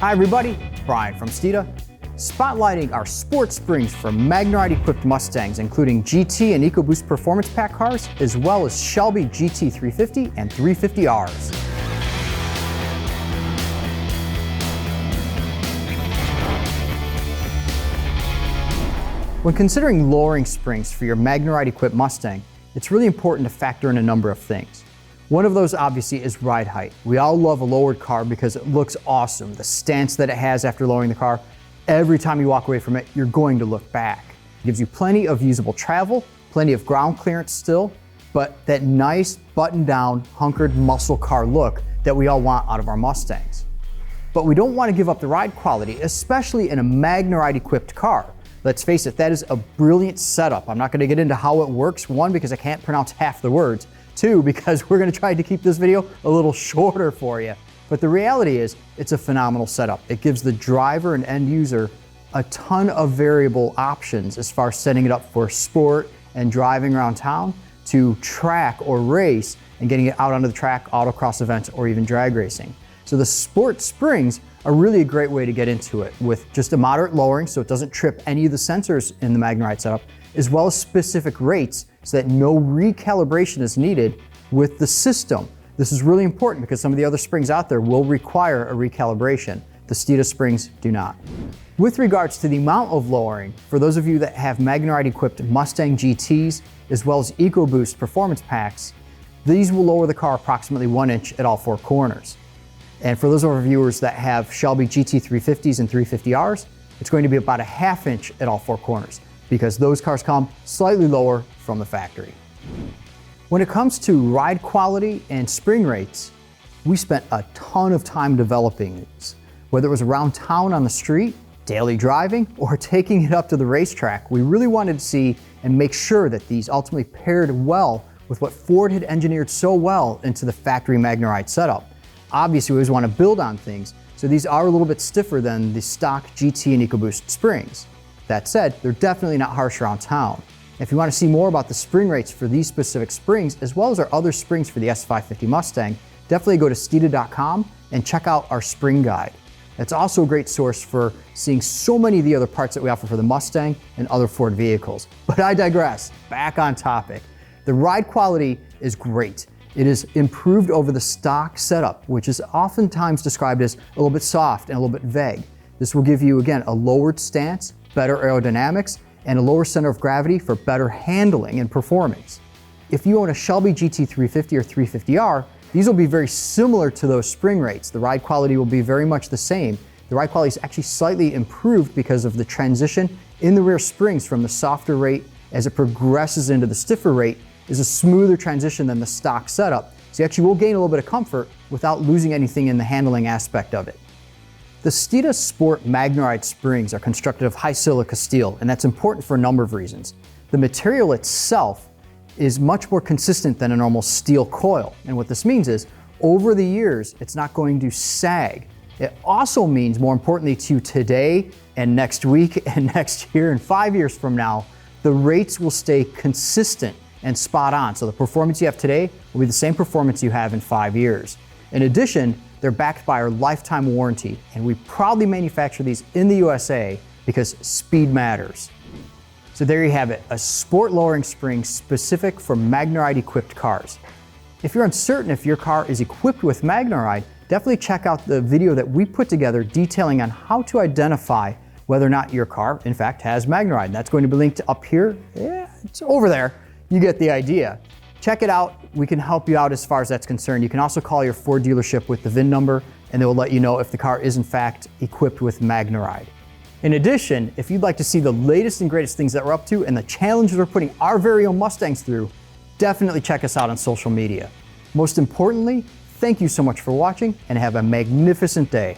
Hi everybody, Brian from Steeda, spotlighting our sports springs for MagneRide equipped Mustangs, including GT and EcoBoost performance pack cars, as well as Shelby GT 350 and 350Rs. When considering lowering springs for your MagneRide equipped Mustang, it's really important to factor in a number of things. One of those obviously is ride height. We all love a lowered car because it looks awesome. The stance that it has after lowering the car, every time you walk away from it, you're going to look back. It gives you plenty of usable travel, plenty of ground clearance still, but that nice buttoned down, hunkered muscle car look that we all want out of our Mustangs. But we don't want to give up the ride quality, especially in a MagneRide equipped car. Let's face it, that is a brilliant setup. I'm not going to get into how it works. One, because I can't pronounce half the words. Two, because we're going to try to keep this video a little shorter for you. But the reality is, it's a phenomenal setup. It gives the driver and end user a ton of variable options as far as setting it up for sport and driving around town, to track or race and getting it out onto the track, autocross events, or even drag racing. So the sport springs are really a great way to get into it with just a moderate lowering so it doesn't trip any of the sensors in the MagneRide setup, as well as specific rates so that no recalibration is needed with the system. This is really important because some of the other springs out there will require a recalibration. The Steeda springs do not. With regards to the amount of lowering, for those of you that have MagneRide equipped Mustang GTs as well as EcoBoost performance packs, these will lower the car approximately 1 inch at all four corners. And for those of our viewers that have Shelby GT 350s and 350Rs, it's going to be about a ½ inch at all four corners because those cars come slightly lower from the factory. When it comes to ride quality and spring rates, we spent a ton of time developing these. Whether it was around town on the street, daily driving, or taking it up to the racetrack, we really wanted to see and make sure that these ultimately paired well with what Ford had engineered so well into the factory MagneRide setup. Obviously, we always want to build on things, so these are a little bit stiffer than the stock GT and EcoBoost springs. That said, they're definitely not harsh around town. If you want to see more about the spring rates for these specific springs, as well as our other springs for the S550 Mustang, definitely go to Steeda.com and check out our spring guide. It's also a great source for seeing so many of the other parts that we offer for the Mustang and other Ford vehicles. But I digress, back on topic. The ride quality is great. It is improved over the stock setup, which is oftentimes described as a little bit soft and a little bit vague. This will give you, again, a lowered stance, better aerodynamics, and a lower center of gravity for better handling and performance. If you own a Shelby GT 350 or 350R, these will be very similar to those spring rates. The ride quality will be very much the same. The ride quality is actually slightly improved because of the transition in the rear springs from the softer rate as it progresses into the stiffer rate is a smoother transition than the stock setup. So you actually will gain a little bit of comfort without losing anything in the handling aspect of it. The Steeda Sport MagneRide springs are constructed of high silica steel, and that's important for a number of reasons. The material itself is much more consistent than a normal steel coil. And what this means is, over the years, it's not going to sag. It also means, more importantly to you today and next week and next year and 5 years from now, the rates will stay consistent and spot on. So the performance you have today will be the same performance you have in 5 years. In addition, they're backed by our lifetime warranty, and we proudly manufacture these in the USA because speed matters. So there you have it, a sport lowering spring specific for MagneRide equipped cars. If you're uncertain if your car is equipped with MagneRide, definitely check out the video that we put together detailing on how to identify whether or not your car, in fact, has MagneRide. And that's going to be linked up here. Yeah, it's over there. You get the idea. Check it out. We can help you out as far as that's concerned. You can also call your Ford dealership with the VIN number, and they will let you know if the car is in fact equipped with MagneRide. In addition, if you'd like to see the latest and greatest things that we're up to and the challenges we're putting our very own Mustangs through, definitely check us out on social media. Most importantly, thank you so much for watching and have a magnificent day.